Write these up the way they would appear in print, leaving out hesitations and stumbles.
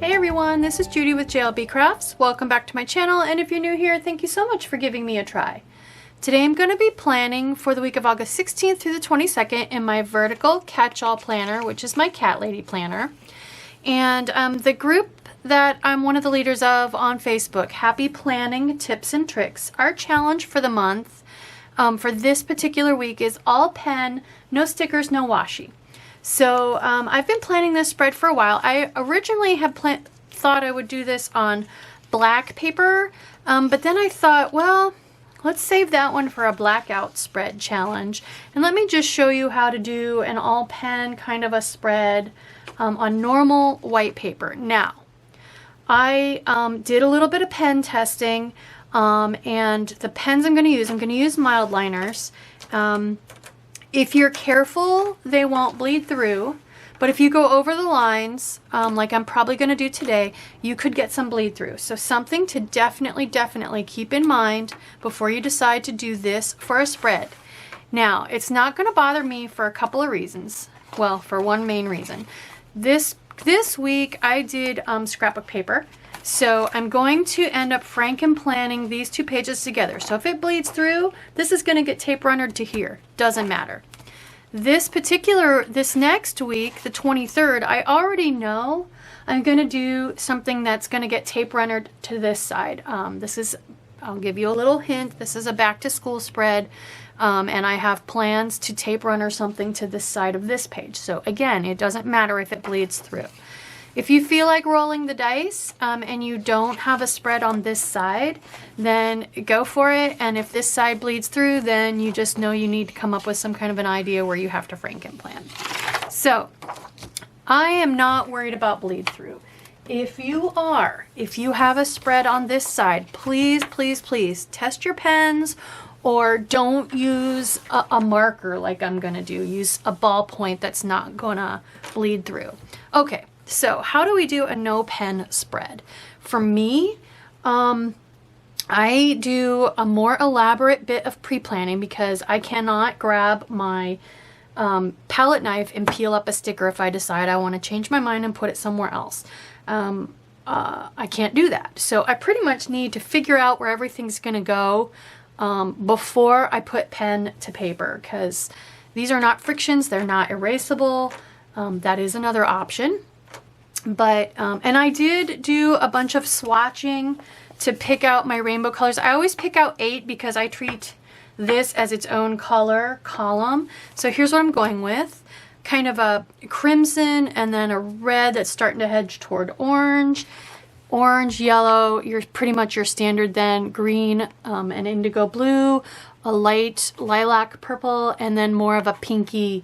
Hey everyone, this is Judi with JLBCrafts. Welcome back to my channel, and if you're new here, thank you so much for giving me a try. Today I'm going to be planning for the week of August 16th through the 22nd in my vertical catch-all planner, which is my cat lady planner. And the group that I'm one of the leaders of on Facebook, Happy Planning Tips and Tricks, our challenge for the month for this particular week is all pen, no stickers, no washi. So I've been planning this spread for a while. I originally had thought I would do this on black paper, but then I thought, well, let's save that one for a blackout spread challenge. And let me just show you how to do an all pen kind of a spread on normal white paper. Now, I did a little bit of pen testing, and the pens I'm going to use mild liners. If you're careful, they won't bleed through, but if you go over the lines, like I'm probably going to do today, you could get some bleed through. So something to definitely keep in mind before you decide to do this for a spread. Now, it's not going to bother me for a couple of reasons. Well, for one main reason. This week I did scrapbook paper. So I'm going to end up franken-planning these two pages together. So if it bleeds through, this is going to get tape runnered to here. Doesn't matter. This next week, the 23rd, I already know I'm going to do something that's going to get tape runnered to this side. I'll give you a little hint. This is a back-to-school spread, and I have plans to tape runner something to this side of this page. So again, it doesn't matter if it bleeds through. If you feel like rolling the dice and you don't have a spread on this side, then go for it. And if this side bleeds through, then you just know you need to come up with some kind of an idea where you have to franken plan. So I am not worried about bleed through. If you have a spread on this side, please test your pens, or don't use a marker like I'm gonna do. Use a ballpoint that's not gonna bleed through. Okay. So how do we do a no pen spread? For me, I do a more elaborate bit of pre-planning because I cannot grab my palette knife and peel up a sticker if I decide I want to change my mind and put it somewhere else. I can't do that. So I pretty much need to figure out where everything's going to go before I put pen to paper, because these are not frictions, they're not erasable. That is another option. But, and I did do a bunch of swatching to pick out my rainbow colors. I always pick out 8 because I treat this as its own color column. So here's what I'm going with. Kind of a crimson and then a red that's starting to hedge toward orange. Orange, yellow, pretty much your standard then. Green, and indigo blue, a light lilac purple, and then more of a pinky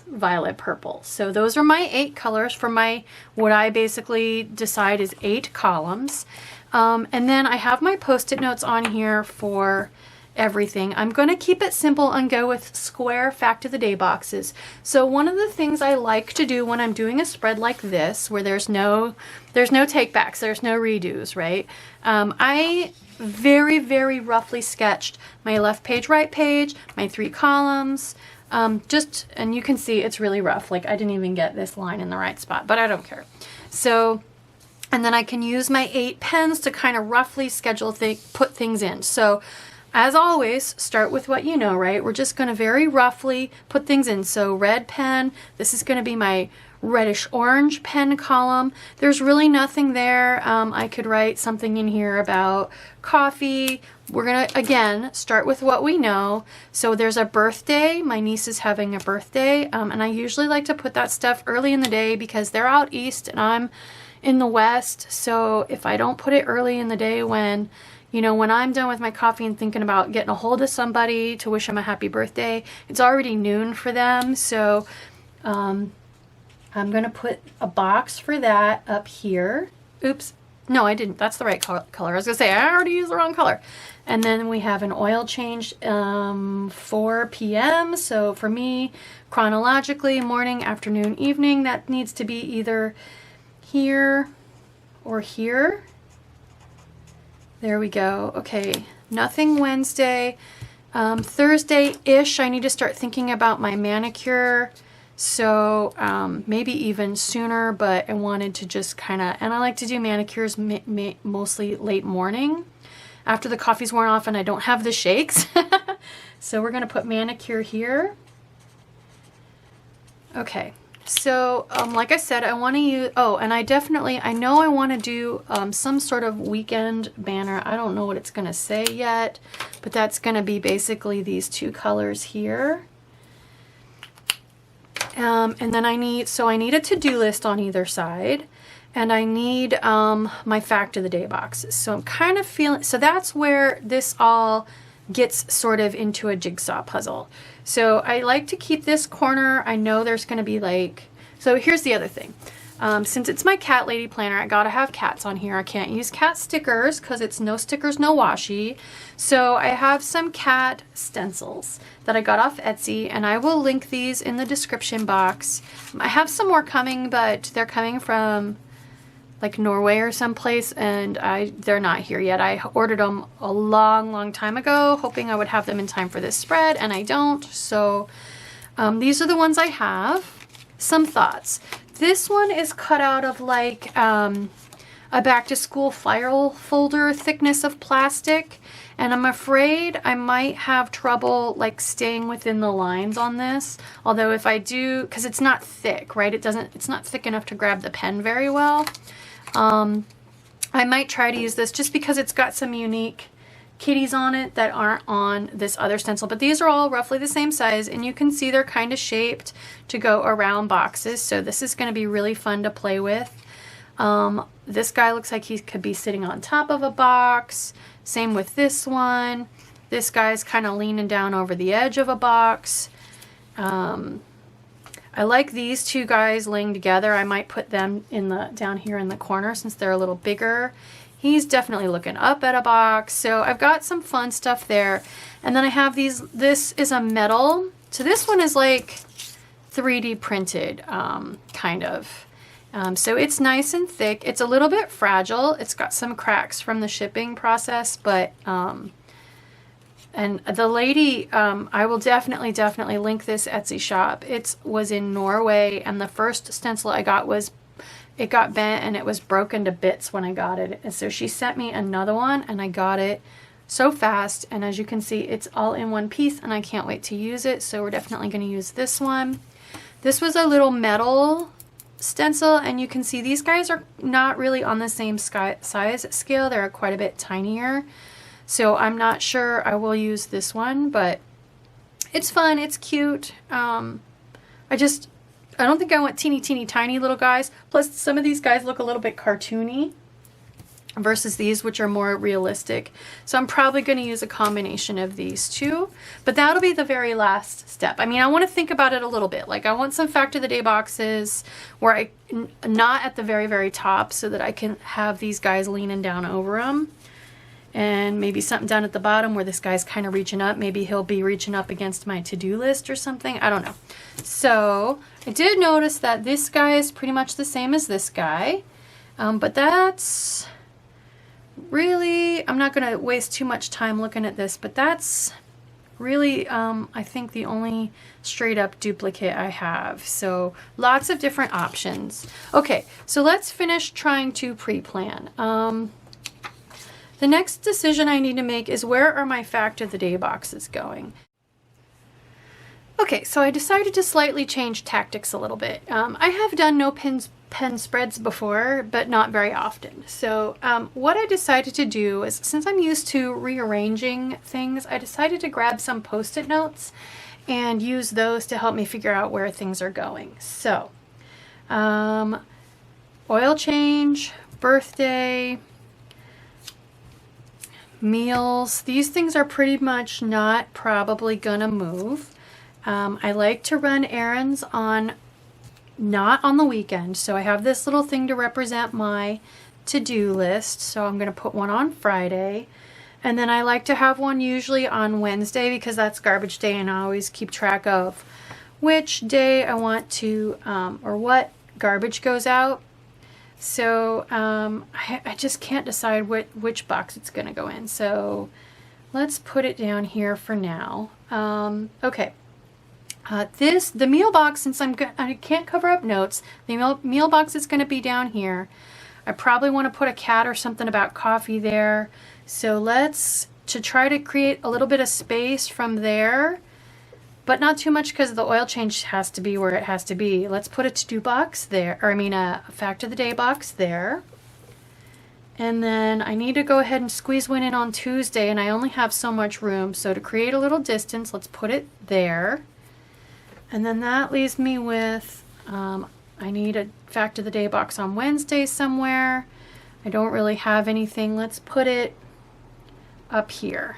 violet purple. So those are my 8 colors for my, what I basically decide is 8 columns. And then I have my post-it notes on here for everything. I'm going to keep it simple and go with square fact of the day boxes. So one of the things I like to do when I'm doing a spread like this, where there's no take backs, there's no redos, right? I very roughly sketched my left page, right page, my 3 columns, and you can see it's really rough. Like I didn't even get this line in the right spot, but I don't care. So, and then I can use my 8 pens to kind of roughly schedule put things in. So as always, start with what you know, right? We're just going to very roughly put things in. So red pen, this is going to be my reddish orange pen column. There's really nothing there. I could write something in here about coffee. We're gonna again start with what we know. So there's a birthday. My niece is having a birthday, and I usually like to put that stuff early in the day because they're out east and I'm in the west. So if I don't put it early in the day when I'm done with my coffee and thinking about getting a hold of somebody to wish them a happy birthday, it's already noon for them. So I'm going to put a box for that up here. Oops. No, I didn't. That's the right color. I was going to say, I already used the wrong color. And then we have an oil change 4 p.m. So for me, chronologically, morning, afternoon, evening, that needs to be either here or here. There we go. Okay, nothing Wednesday. Thursday-ish, I need to start thinking about my manicure So maybe even sooner, but I wanted to just kind of, and I like to do manicures mostly late morning after the coffee's worn off and I don't have the shakes. So we're going to put manicure here. Okay. So like I said, I want to use, oh, and I know I want to do some sort of weekend banner. I don't know what it's going to say yet, but that's going to be basically these two colors here. And then I need a to-do list on either side, and I need my fact of the day boxes. So I'm kind of feeling, so that's where this all gets sort of into a jigsaw puzzle. So I like to keep this corner. I know there's going to be like, so here's the other thing. Since it's my cat lady planner, I gotta have cats on here. I can't use cat stickers because it's no stickers, no washi. So I have some cat stencils that I got off Etsy, and I will link these in the description box. I have some more coming, but they're coming from like Norway or someplace, and they're not here yet. I ordered them a long time ago, hoping I would have them in time for this spread, and I don't. So these are the ones I have. Some thoughts. This one is cut out of like a back to school file folder thickness of plastic, and I'm afraid I might have trouble like staying within the lines on this. Although if I do, because it's not thick, right? It's not thick enough to grab the pen very well. I might try to use this just because it's got some unique kitties on it that aren't on this other stencil, but these are all roughly the same size, and you can see they're kind of shaped to go around boxes, so this is going to be really fun to play with. This guy looks like he could be sitting on top of a box. Same with this one. This guy's kind of leaning down over the edge of a box. I like these two guys laying together. I might put them down here in the corner since they're a little bigger. He's definitely looking up at a box. So I've got some fun stuff there. And then I have these, this is a metal. So this one is like 3D printed, kind of. So it's nice and thick. It's a little bit fragile. It's got some cracks from the shipping process, but, and the lady, I will definitely link this Etsy shop. It was in Norway, and the first stencil I got it got bent and it was broken to bits when I got it. And so she sent me another one, and I got it so fast. And as you can see, it's all in one piece, and I can't wait to use it. So we're definitely going to use this one. This was a little metal stencil, and you can see these guys are not really on the same size scale. They're quite a bit tinier. So I'm not sure I will use this one, but it's fun. It's cute. I don't think I want teeny tiny little guys. Plus some of these guys look a little bit cartoony versus these, which are more realistic. So I'm probably going to use a combination of these two, but that'll be the very last step. I mean, I want to think about it a little bit. Like I want some fact of the day boxes where not at the very top, so that I can have these guys leaning down over them. And maybe something down at the bottom where this guy's kind of reaching up. Maybe he'll be reaching up against my to-do list or something. I don't know. So I did notice that this guy is pretty much the same as this guy. But that's really, I'm not going to waste too much time looking at this, but that's really, I think the only straight up duplicate I have. So lots of different options. Okay, so let's finish trying to pre-plan. The next decision I need to make is, where are my fact of the day boxes going? Okay, so I decided to slightly change tactics a little bit. I have done no pen spreads before, but not very often. So what I decided to do is, since I'm used to rearranging things, I decided to grab some Post-it notes and use those to help me figure out where things are going. So oil change, birthday, meals, these things are pretty much not probably gonna move. I like to run errands not on the weekend, so I have this little thing to represent my to-do list, so I'm gonna put one on Friday, and then I like to have one usually on Wednesday because that's garbage day, and I always keep track of which day I want to or what garbage goes out. So I just can't decide which box it's going to go in. So let's put it down here for now. Okay. The meal box, since I can't cover up notes, the meal box is going to be down here. I probably want to put a cat or something about coffee there. So to try to create a little bit of space from there, but not too much because the oil change has to be where it has to be. Let's put a to-do box there, or I mean a fact of the day box there. And then I need to go ahead and squeeze one in on Tuesday, and I only have so much room. So to create a little distance, let's put it there. And then that leaves me with, I need a fact of the day box on Wednesday somewhere. I don't really have anything. Let's put it up here.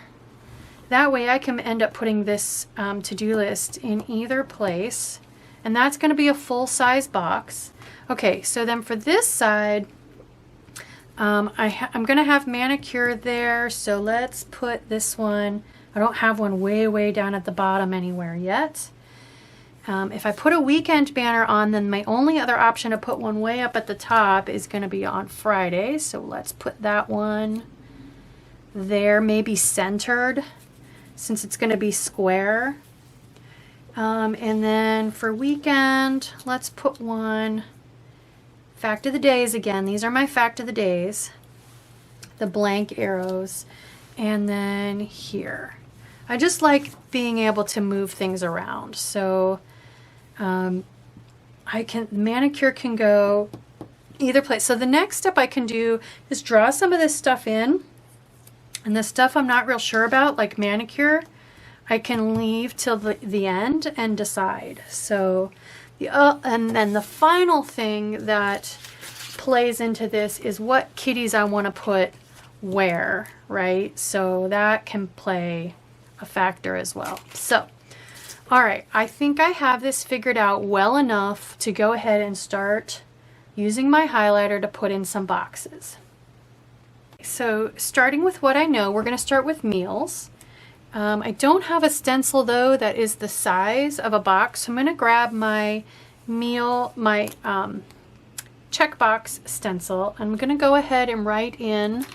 That way I can end up putting this to-do list in either place. And that's going to be a full-size box. Okay, so then for this side, I'm going to have manicure there. So let's put this one. I don't have one way down at the bottom anywhere yet. If I put a weekend banner on, then my only other option to put one way up at the top is going to be on Friday. So let's put that one there, maybe centered, since it's going to be square. And then for weekend, let's put one. Fact of the days again. These are my fact of the days. The blank arrows. And then here. I just like being able to move things around. So manicure can go either place. So the next step I can do is draw some of this stuff in. And the stuff I'm not real sure about, like manicure, I can leave till the end and decide. So, and then the final thing that plays into this is what kitties I want to put where, right? So that can play a factor as well. So, all right, I think I have this figured out well enough to go ahead and start using my highlighter to put in some boxes. So starting with what I know, we're going to start with meals. I don't have a stencil though that is the size of a box, so I'm going to grab my checkbox stencil. I'm going to go ahead and write in,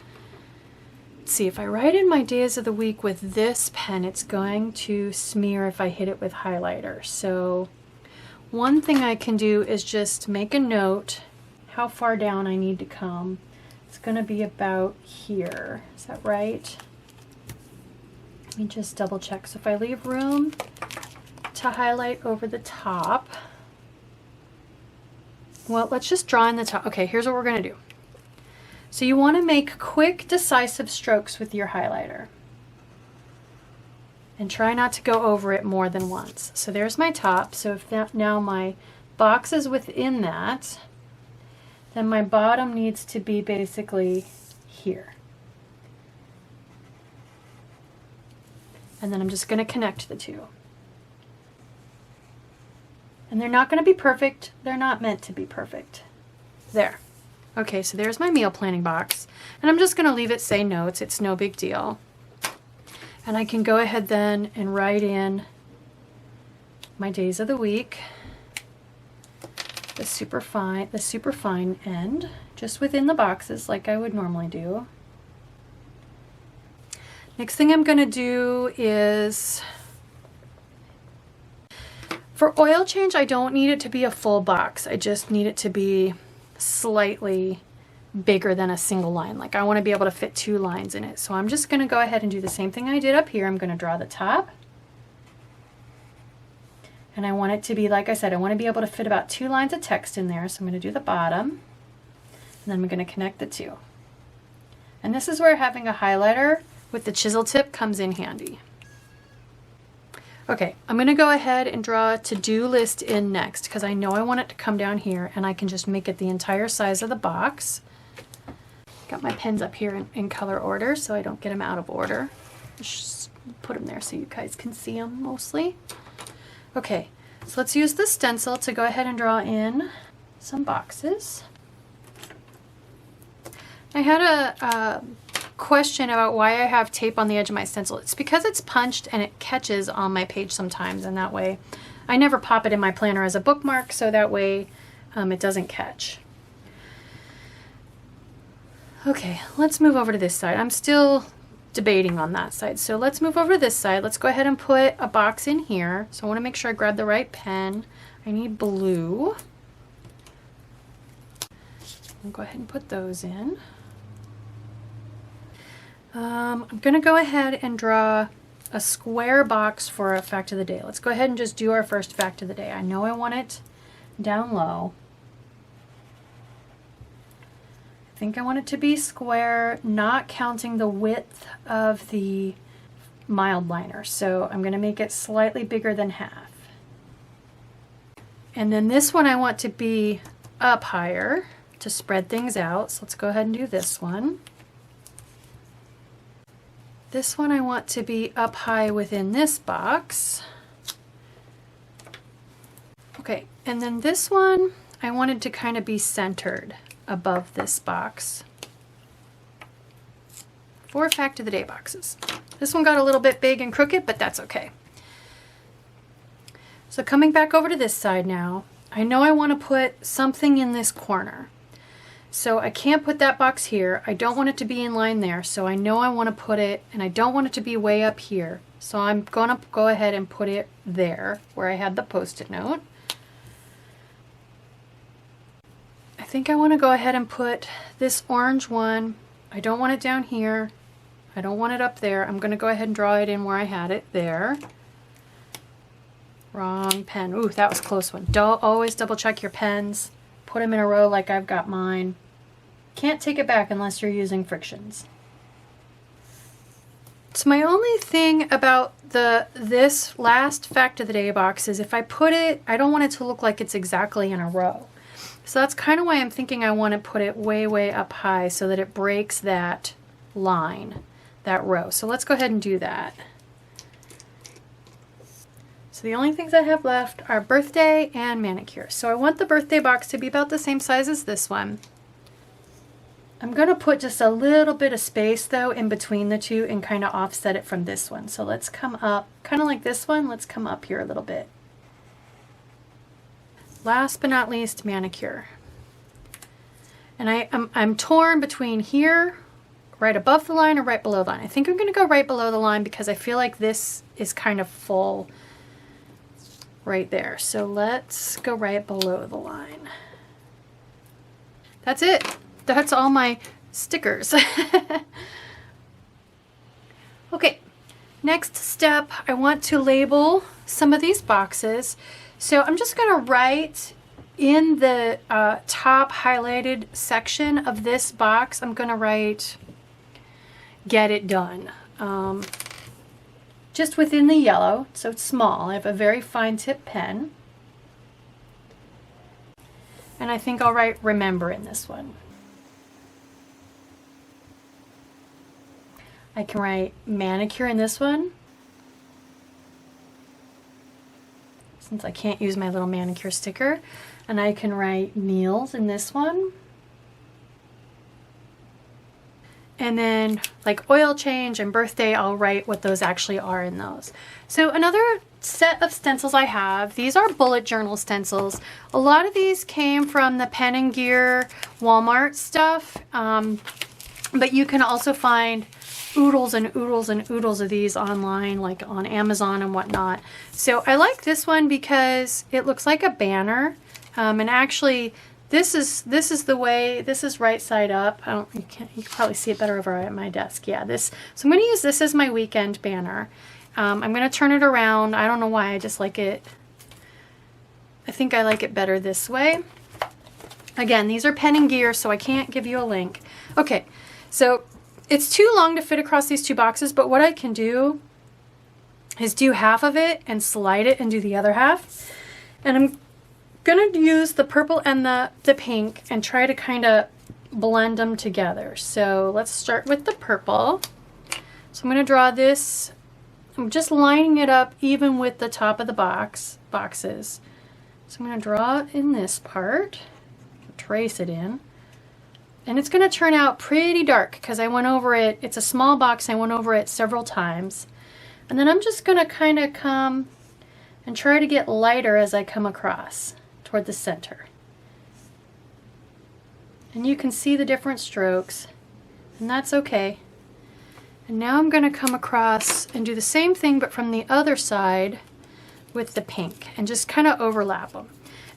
let's see, if I write in my days of the week with this pen, it's going to smear if I hit it with highlighter. So one thing I can do is just make a note how far down I need to come. It's going to be about here. Is that right? Let me just double check. So if I leave room to highlight over the top, well, let's just draw in the top. Okay, here's what we're going to do. So you want to make quick, decisive strokes with your highlighter. And try not to go over it more than once. So there's my top. So if that, now my box is within that, then my bottom needs to be basically here. And then I'm just going to connect the two. And they're not going to be perfect. They're not meant to be perfect. There. Okay, so there's my meal planning box. And I'm just going to leave it say notes. It's no big deal. And I can go ahead then and write in my days of the week. The super fine end, just within the boxes like I would normally do. Next thing I'm going to do is, for oil change, I don't need it to be a full box. I just need it to be slightly bigger than a single line. Like I want to be able to fit 2 lines in it. So I'm just going to go ahead and do the same thing I did up here. I'm going to draw the top. And I want it to be, like I said, I want to be able to fit about 2 lines of text in there. So I'm going to do the bottom. And then I'm going to connect the two. And this is where having a highlighter with the chisel tip comes in handy. Okay, I'm going to go ahead and draw a to-do list in next because I know I want it to come down here and I can just make it the entire size of the box. Got my pens up here in color order so I don't get them out of order. Just put them there so you guys can see them mostly. Okay, so let's use the stencil to go ahead and draw in some boxes. I had a question about why I have tape on the edge of my stencil. It's because it's punched and it catches on my page sometimes, and that way I never pop it in my planner as a bookmark, so that way it doesn't catch. Okay, let's move over to this side. I'm still debating on that side. So let's move over to this side. Let's go ahead and put a box in here. So I want to make sure I grab the right pen. I need blue. I'll go ahead and put those in. I'm going to go ahead and draw a square box for a fact of the day. Let's go ahead and just do our first fact of the day. I know I want it down low. I think I want it to be square, not counting the width of the mild liner. So I'm going to make it slightly bigger than half. And then this one I want to be up higher to spread things out. So let's go ahead and do this one. This one I want to be up high within this box. Okay, and then this one I wanted to kind of be centered above this box. 4 fact of the day boxes. This one got a little bit big and crooked, but that's okay. So coming back over to this side now, I know I want to put something in this corner. So I can't put that box here. I don't want it to be in line there. So I know I want to put it, and I don't want it to be way up here. So I'm going to go ahead and put it there where I had the Post-it note. I think I want to go ahead and put this orange one. I don't want it down here. I don't want it up there. I'm going to go ahead and draw it in where I had it there. Wrong pen. Ooh, that was a close one. Always double check your pens. Put them in a row like I've got mine. Can't take it back unless you're using frictions. So my only thing about this last fact of the day box is if I put it, I don't want it to look like it's exactly in a row. So that's kind of why I'm thinking I want to put it way, way up high so that it breaks that line, that row. So let's go ahead and do that. So the only things I have left are birthday and manicure. So I want the birthday box to be about the same size as this one. I'm going to put just a little bit of space though in between the two and kind of offset it from this one. So let's come up, kind of like this one, let's come up here a little bit. Last but not least, manicure. And I'm torn between here, right above the line, or right below the line. I think I'm going to go right below the line because I feel like this is kind of full right there. So let's go right below the line. That's it. That's all my stickers. Okay, next step, I want to label some of these boxes. So I'm just going to write in the top highlighted section of this box, I'm going to write, "Get it done." Just within the yellow, so it's small. I have a very fine tip pen. And I think I'll write "Remember" in this one. I can write "Manicure" in this one, since I can't use my little manicure sticker. And I can write "Meals" in this one. And then like oil change and birthday, I'll write what those actually are in those. So another set of stencils I have, these are bullet journal stencils. A lot of these came from the Pen and Gear Walmart stuff, but you can also find oodles and oodles and oodles of these online, like on Amazon and whatnot. So I like this one because it looks like a banner, and actually this is the way, this is right side up. You can probably see it better over at my desk. Yeah, so I'm going to use this as my weekend banner. I'm going to turn it around. I don't know why, I just like it. I think I like it better this way. Again, these are Pen and Gear, so I can't give you a link. Okay, so it's too long to fit across these two boxes, but what I can do is do half of it and slide it and do the other half. And I'm going to use the purple and the pink and try to kind of blend them together. So let's start with the purple. So I'm going to draw this. I'm just lining it up even with the top of the boxes. So I'm going to draw in this part, trace it in. And it's going to turn out pretty dark because I went over it. It's a small box. I went over it several times. And then I'm just going to kind of come and try to get lighter as I come across toward the center. And you can see the different strokes, and that's okay. And now I'm going to come across and do the same thing, but from the other side with the pink, and just kind of overlap them.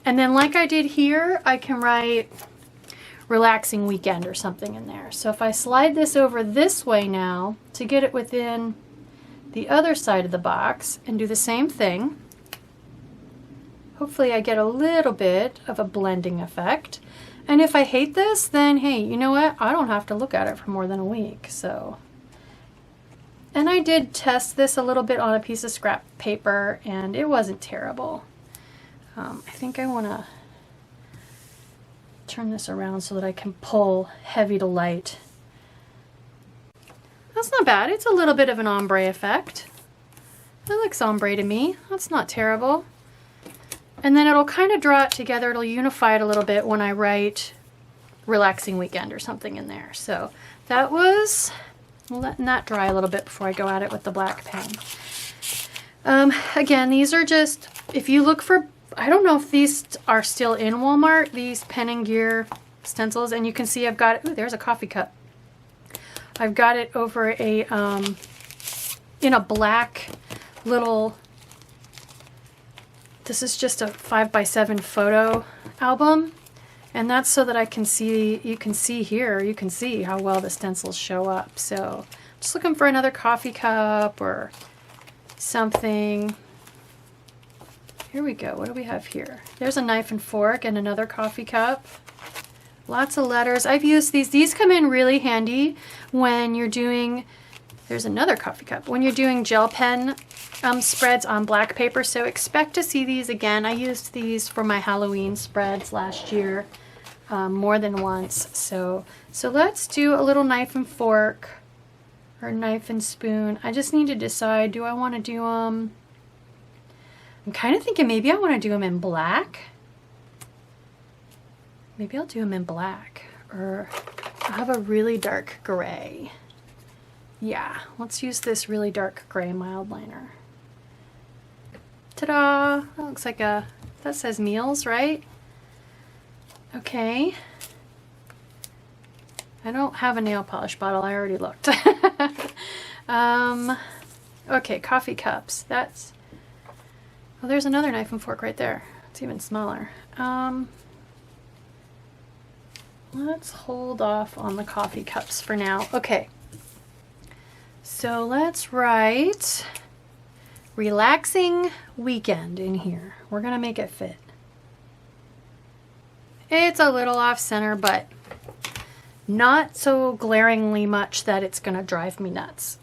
And then like I did here, I can write relaxing weekend or something in there. So if I slide this over this way now to get it within the other side of the box and do the same thing, hopefully I get a little bit of a blending effect. And if I hate this, then hey, you know what? I don't have to look at it for more than a week. So, and I did test this a little bit on a piece of scrap paper and it wasn't terrible. I think I want to turn this around so that I can pull heavy to light. That's not bad. It's a little bit of an ombre effect. That looks ombre to me. That's not terrible. And then it'll kind of draw it together. It'll unify it a little bit when I write relaxing weekend or something in there. So that was, letting that dry a little bit before I go at it with the black pen. Again, these are just, if you look for, I don't know if these are still in Walmart, these pen and gear stencils, and you can see I've got, ooh, there's a coffee cup. I've got it over a, in a black little, this is just a 5x7 photo album, and that's so that I can see, you can see here, you can see how well the stencils show up. So I'm just looking for another coffee cup or something. Here we go. What do we have here? There's a knife and fork and another coffee cup. Lots of letters. I've used these. These come in really handy when you're doing, there's another coffee cup, when you're doing gel pen spreads on black paper. So expect to see these again. I used these for my Halloween spreads last year more than once. So let's do a little knife and fork or knife and spoon. I just need to decide, do I want to do them, I'm kind of thinking maybe I want to do them in black. Maybe I'll do them in black, or I'll have a really dark gray. Yeah, let's use this really dark gray mild liner. Ta-da! That looks like a, that says meals, right? Okay. I don't have a nail polish bottle, I already looked. Okay, coffee cups. That's, oh, there's another knife and fork right there. It's even smaller. Let's hold off on the coffee cups for now. Okay, so let's write relaxing weekend in here. We're gonna make it fit. It's a little off center, but not so glaringly much that it's gonna drive me nuts.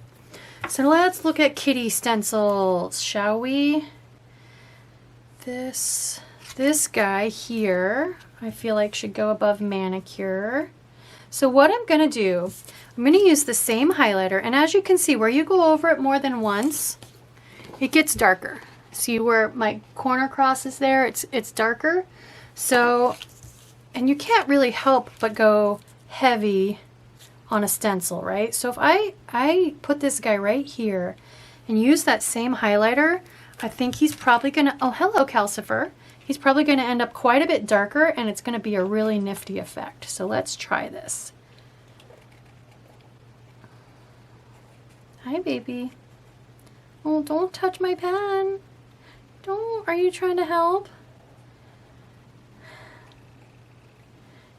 So let's look at kitty stencils, shall we? This guy here, I feel like should go above manicure. So what I'm gonna do, I'm gonna use the same highlighter, and as you can see, where you go over it more than once, it gets darker. See where my corner crosses there? It's darker. So, and you can't really help but go heavy on a stencil, right? So if I put this guy right here and use that same highlighter, I think he's probably gonna, oh hello Calcifur, he's probably gonna end up quite a bit darker, and it's gonna be a really nifty effect. So let's try this. Hi baby. Oh, don't touch my pen. Don't, are you trying to help?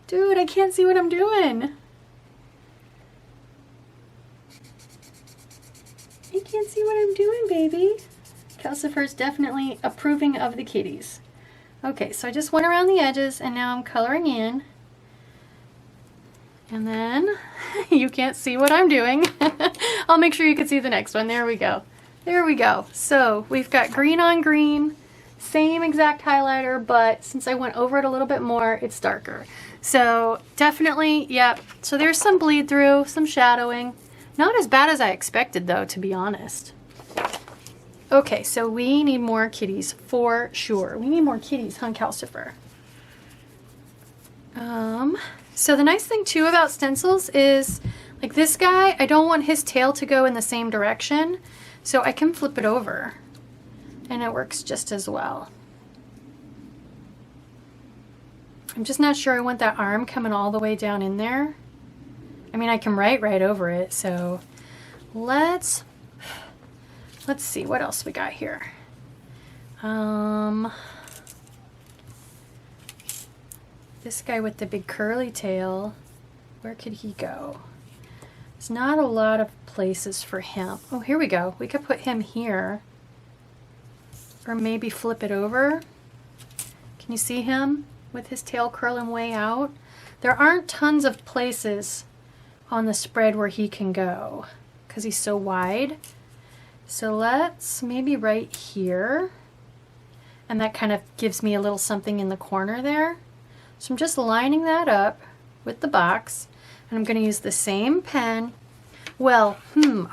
Dude, I can't see what I'm doing. I can't see what I'm doing, baby. Calcifur's definitely approving of the kitties. Okay, so I just went around the edges and now I'm coloring in. And then you can't see what I'm doing. I'll make sure you can see the next one. There we go. There we go. So we've got green on green, same exact highlighter, but since I went over it a little bit more, it's darker. So definitely, yep. So there's some bleed through, some shadowing. Not as bad as I expected though, to be honest. Okay, so we need more kitties for sure. We need more kitties, huh, Calcifur? So the nice thing too about stencils is, like this guy, I don't want his tail to go in the same direction, so I can flip it over and it works just as well. I'm just not sure I want that arm coming all the way down in there. I mean, I can write right over it, so let's see what else we got here. This guy with the big curly tail, where could he go? There's not a lot of places for him. Oh, here we go. We could put him here. Or maybe flip it over. Can you see him with his tail curling way out? There aren't tons of places on the spread where he can go because he's so wide. So let's maybe right here. And that kind of gives me a little something in the corner there. So I'm just lining that up with the box. And I'm going to use the same pen. Well,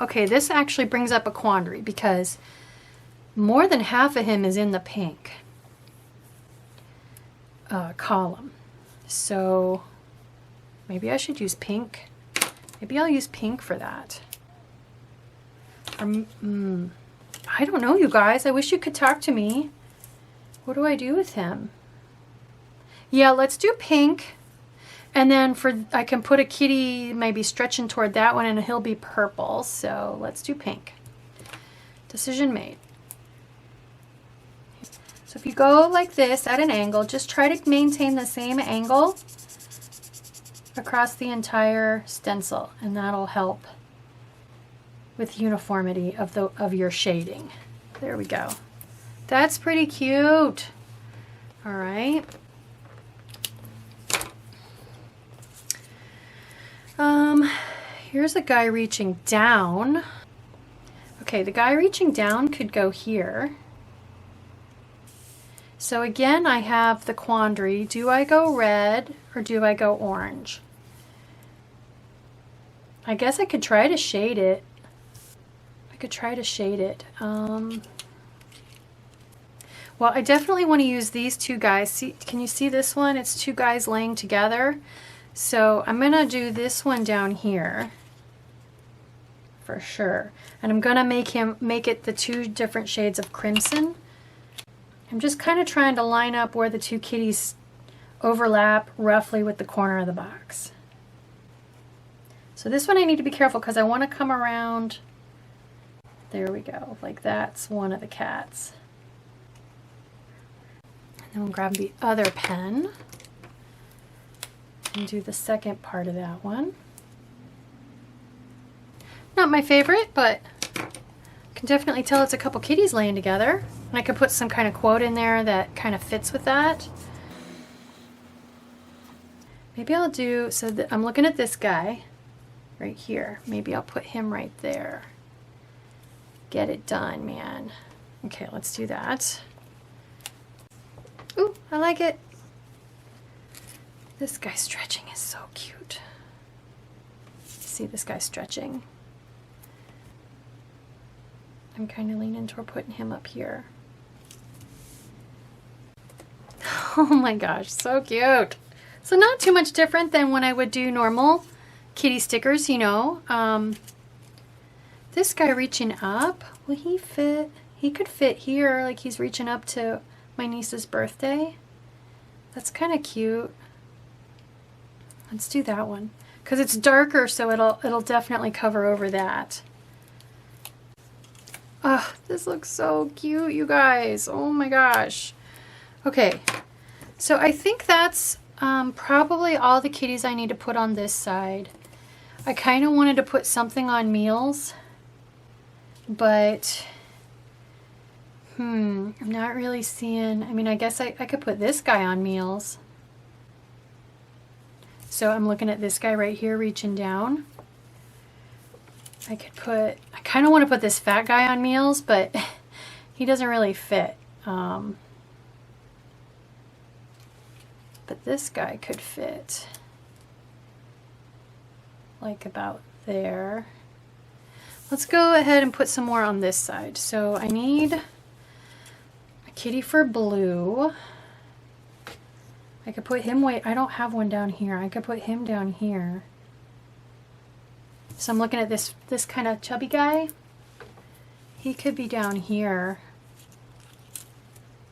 okay, this actually brings up a quandary because more than half of him is in the pink column. So maybe I should use pink. Maybe I'll use pink for that. Or, I don't know, you guys. I wish you could talk to me. What do I do with him? Yeah, let's do pink. And then I can put a kitty maybe stretching toward that one and he'll be purple. So let's do pink. Decision made. So if you go like this at an angle, just try to maintain the same angle across the entire stencil, and that'll help with uniformity of your shading. There we go. That's pretty cute. All right. Here's a guy reaching down. Okay, the guy reaching down could go here. So again, I have the quandary. Do I go red or do I go orange? I guess I could try to shade it. Well, I definitely want to use these two guys. See, can you see this one? It's two guys laying together. So I'm going to do this one down here for sure. And I'm going to make it the two different shades of crimson. I'm just kind of trying to line up where the two kitties overlap roughly with the corner of the box. So this one I need to be careful because I want to come around. There we go. Like that's one of the cats. And then we'll grab the other pen and do the second part of that one. Not my favorite, but I can definitely tell it's a couple kitties laying together. And I could put some kind of quote in there that kind of fits with that. Maybe I'll do, so that I'm looking at this guy right here. Maybe I'll put him right there. Get it done, man. Okay, let's do that. Ooh, I like it. This guy stretching is so cute. See this guy stretching? I'm kind of leaning toward putting him up here. Oh my gosh, so cute. So not too much different than when I would do normal kitty stickers, you know. This guy reaching up, will he fit? He could fit here, like he's reaching up to my niece's birthday. That's kind of cute. Let's do that one. Because it's darker, so it'll definitely cover over that. Oh, this looks so cute, you guys. Oh my gosh. Okay, so I think that's probably all the kitties I need to put on this side. I kind of wanted to put something on Meals, but I'm not really seeing. I mean, I guess I could put this guy on Meals. So I'm looking at this guy right here reaching down. I kind of want to put this fat guy on Meals, but he doesn't really fit. But this guy could fit like about there. Let's go ahead and put some more on this side. So I need a kitty for blue. I could put him, wait, I don't have one down here. I could put him down here. So I'm looking at this kind of chubby guy. He could be down here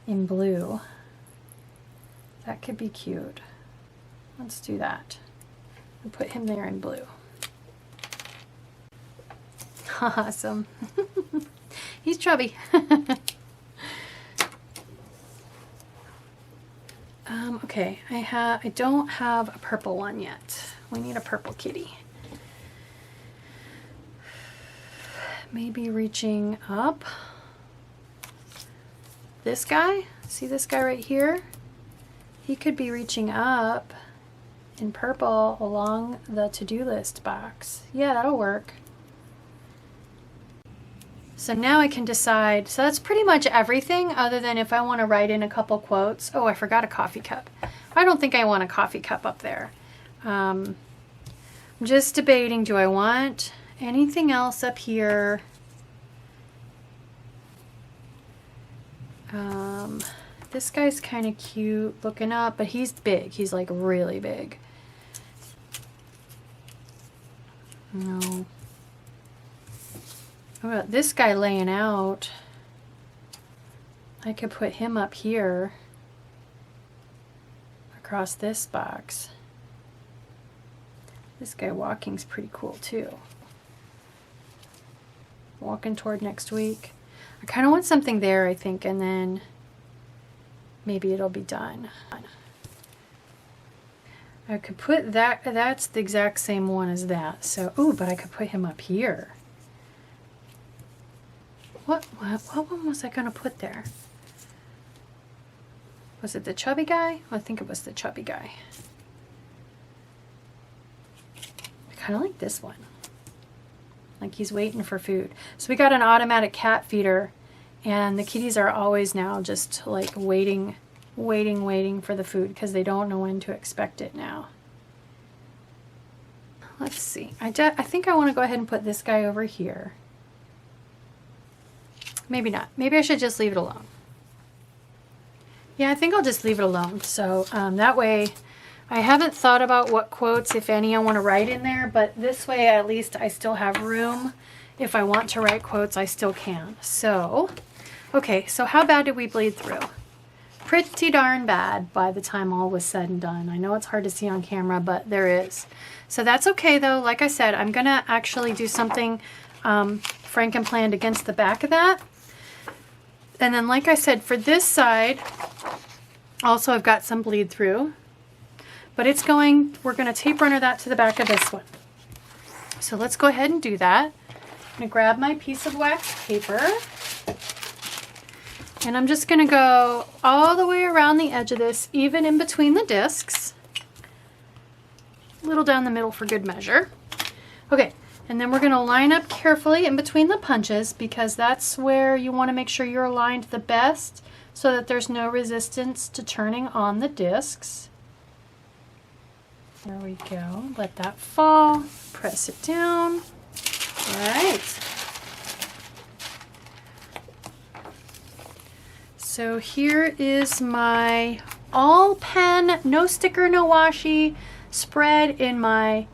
in blue. That could be cute. Let's do that. And put him there in blue. Awesome. He's chubby. Okay, I don't have a purple one yet. We need a purple kitty. Maybe reaching up. This guy, see this guy right here? He could be reaching up in purple along the to-do list box. Yeah, that'll work. So now I can decide, so that's pretty much everything other than if I want to write in a couple quotes. Oh, I forgot a coffee cup. I don't think I want a coffee cup up there. I'm just debating, do I want anything else up here? This guy's kind of cute looking up, but he's big. He's like really big. No. What about this guy laying out? I could put him up here across this box. This guy walking's pretty cool too. Walking toward next week. I kind of want something there, I think, and then maybe it'll be done. I could put that, that's the exact same one as that. So, ooh, but I could put him up here. What one was I going to put there? Was it the chubby guy? I think it was the chubby guy. I kind of like this one. Like he's waiting for food. So we got an automatic cat feeder, and the kitties are always now just like waiting for the food because they don't know when to expect it now. Let's see. I think I want to go ahead and put this guy over here. Maybe not. Maybe I should just leave it alone. Yeah, I think I'll just leave it alone. So that way I haven't thought about what quotes, if any, I want to write in there, but this way at least I still have room. If I want to write quotes, I still can. So, okay, so how bad did we bleed through? Pretty darn bad by the time all was said and done. I know it's hard to see on camera, but there is. So that's okay though. Like I said, I'm going to actually do something franken-planned against the back of that. And then like I said, for this side, also I've got some bleed through. But it's going, we're going to tape runner that to the back of this one. So let's go ahead and do that. I'm going to grab my piece of wax paper. And I'm just going to go all the way around the edge of this, even in between the discs. A little down the middle for good measure. Okay, and then we're going to line up carefully in between the punches because that's where you want to make sure you're aligned the best so that there's no resistance to turning on the discs. There we go. Let that fall. Press it down. All right. So here is my all pen, no sticker, no washi spread in my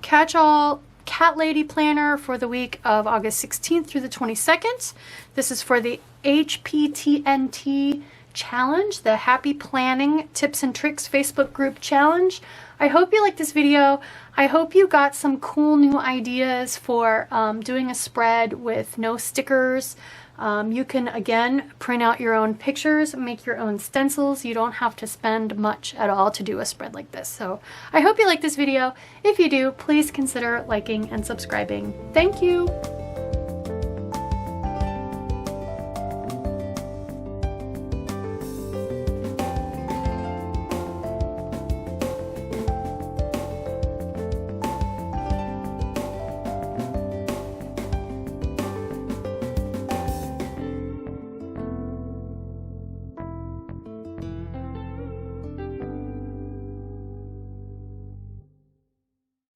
catch-all cat lady planner for the week of August 16th through the 22nd. This is for the HPTNT challenge, the Happy Planning Tips and Tricks Facebook group challenge. I hope you liked this video. I hope you got some cool new ideas for doing a spread with no stickers. You can, again, print out your own pictures, make your own stencils. You don't have to spend much at all to do a spread like this. So I hope you like this video. If you do, please consider liking and subscribing. Thank you.